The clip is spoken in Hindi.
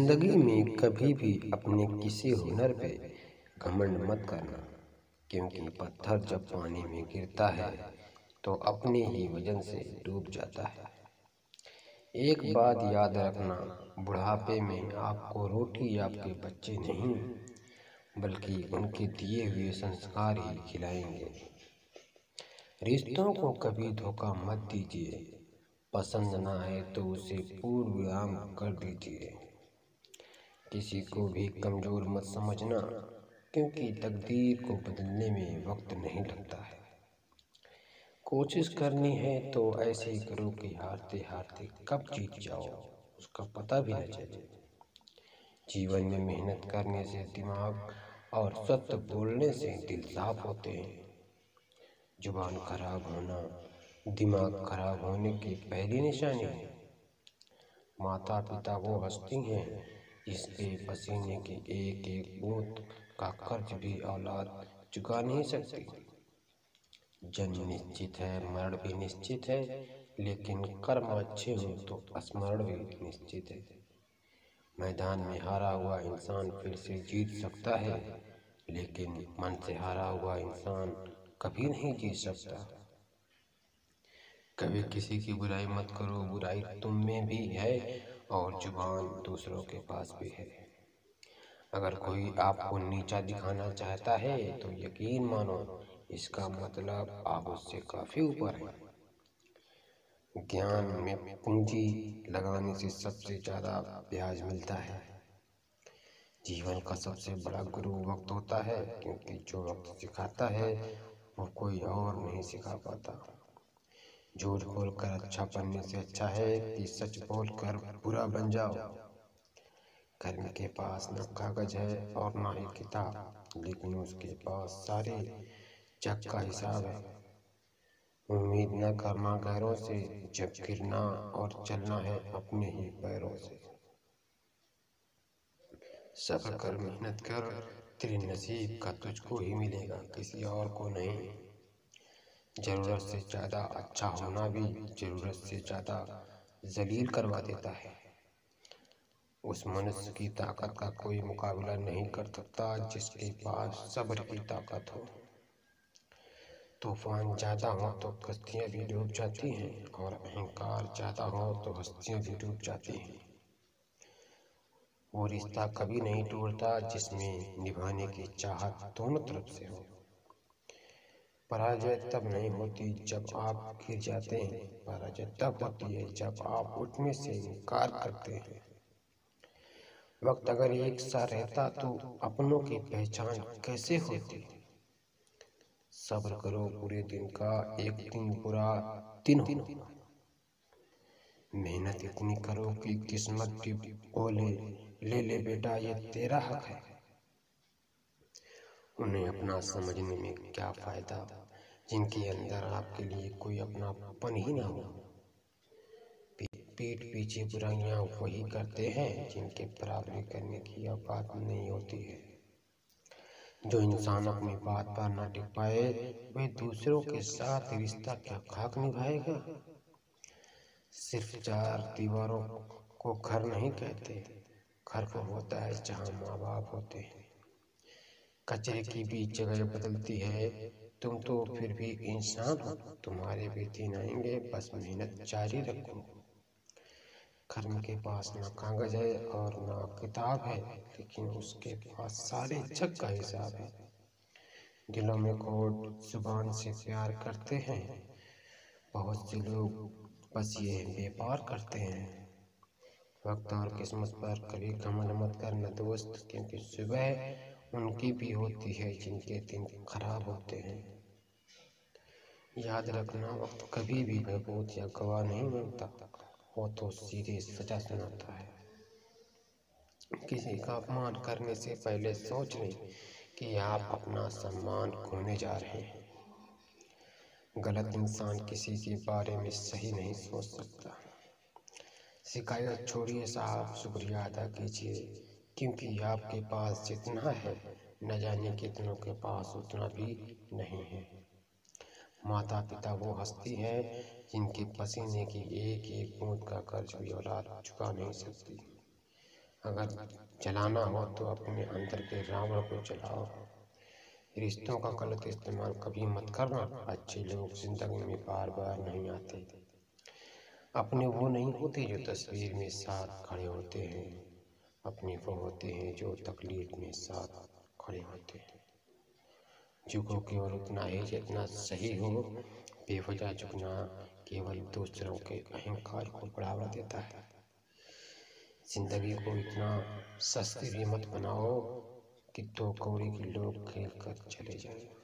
जिंदगी में कभी भी अपने किसी हुनर पे घमंड मत करना, क्योंकि पत्थर जब पानी में गिरता है तो अपने ही वजन से डूब जाता है। एक बात याद रखना, बुढ़ापे में आपको रोटी आपके बच्चे नहीं बल्कि उनके दिए हुए संस्कार ही खिलाएंगे। रिश्तों को कभी धोखा मत दीजिए, पसंद ना आए तो उसे पूर्ण विराम कर दीजिए। किसी को भी कमजोर मत समझना, क्योंकि तकदीर को बदलने में वक्त नहीं लगता है। कोशिश करनी है तो ऐसे करो कि हारते हारते कब जीत जाओ उसका पता भी न चले। जीवन में मेहनत करने से दिमाग और सत्य बोलने से दिल साफ होते हैं। जुबान खराब होना दिमाग खराब होने की पहली निशानी है। माता पिता वो हस्ती हैं जिसके पसीने की एक एक बूंद का कर्ज भी औलाद चुका नहीं सकती। जन्म निश्चित है, मरण भी निश्चित है, लेकिन कर्म अच्छे हों तो स्मरण भी निश्चित है। मैदान में हारा हुआ इंसान फिर से जीत सकता है, लेकिन मन से हारा हुआ इंसान कभी नहीं जीत सकता। कभी किसी की बुराई मत करो, बुराई तुम में भी है और जुबान दूसरों के पास भी है। अगर कोई आपको नीचा दिखाना चाहता है तो यकीन मानो इसका मतलब आप उससे काफी ऊपर हैं। ज्ञान में पूंजी लगाने से सबसे ज्यादा ब्याज मिलता है। जीवन का सबसे बड़ा गुरु वक्त होता है, क्योंकि जो वक्त सिखाता है वो कोई और नहीं सिखा पाता। झूठ बोलकर अच्छा बनने से अच्छा है कि सच बोलकर बुरा बन जाओ। कर्म के पास न कागज है और न ही किताब, लेकिन उसके पास सारे जग का हिसाब है। उम्मीद न करना गैरों से, जब गिरना और चलना है अपने ही पैरों से। सब्र कर, मेहनत कर, तेरे नसीब का तुझको ही मिलेगा, किसी और को नहीं। जरूरत से ज्यादा अच्छा होना भी जरूरत से ज्यादा जलील करवा देता है। उस मनुष्य की ताकत का कोई मुकाबला नहीं कर सकता जिसके पास सब्र की ताकत हो। तूफान ज्यादा हो तो कश्तियां भी डूब जाती हैं, और अहंकार ज्यादा हो तो हस्तियां भी डूब जाती हैं। वो रिश्ता कभी नहीं टूटता जिसमें निभाने की चाहत दोनों तरफ से हो। पराजय तब नहीं होती जब आप गिर जाते हैं, पराजय तब होती है जब आप उठने से इनकार करते हैं। वक्त अगर एक सा रहता तो अपनों की पहचान कैसे होती। सब्र करो, पूरे दिन का एक दिन बुरा दिन हो। मेहनत इतनी करो कि किस्मत भी बोले, ले ले बेटा ये तेरा हक है। उन्हें अपना समझने में क्या फायदा जिनके अंदर आपके लिए कोई अपनापन ही ना हो। पीठ पीछे बुराइयां वही करते हैं जिनके बराबरी करने की औकात नहीं होती है। जो इंसान अपनी बात पर न टिक पाए वह दूसरों के साथ रिश्ता क्या खाक निभाएगा। सिर्फ चार दीवारों को घर नहीं कहते, घर वो होता है जहाँ माँ बाप होते हैं। कचरे की भी जगह बदलती है, तुम तो फिर भी इंसान हो। तुम्हारे भी दिन आएंगे, बस मेहनत जारी रखो। कर्म के पास ना कागज है और ना किताब है, लेकिन उसके पास सारे जग का हिसाब है। दिलों में खोट जुबान से प्यार करते हैं, बहुत से लोग बस ये व्यापार करते हैं। वक्त और किस्मत पर कभी घमंड मत करना दोस्त, क्योंकि सुबह उनकी भी होती है जिनके दिन खराब होते हैं। याद रखना, वक्त कभी भी बहबूद या गवाह नहीं बनता, वो तो सीधे सजा सुनाता है। किसी का अपमान करने से पहले सोच लें कि आप अपना सम्मान खोने जा रहे हैं। गलत इंसान किसी के बारे में सही नहीं सोच सकता। शिकायत छोड़िए साहब, शुक्रिया अदा कीजिए, क्योंकि आपके पास जितना है न जाने कितनों के पास उतना भी नहीं है। माता पिता वो हस्ती है जिनके पसीने की एक एक बूंद का कर्ज भी औलाद चुका नहीं सकती। अगर जलाना हो तो अपने अंदर के रावण को जलाओ। रिश्तों का गलत इस्तेमाल कभी मत करना। अच्छे लोग जिंदगी में बार बार नहीं आते। अपने वो नहीं होते जो तस्वीर में साथ खड़े होते हैं, अपने वो होते हैं जो तकलीफ में साथ खड़े होते हैं। झुको केवल उतना ही जितना सही हो। बेवजह झुकना केवल दूसरों के अहंकार को बढ़ावा देता है। जिंदगी को इतना सस्ती भी मत बनाओ कि 2 कौड़ी के लोग खेल कर चले जाएं।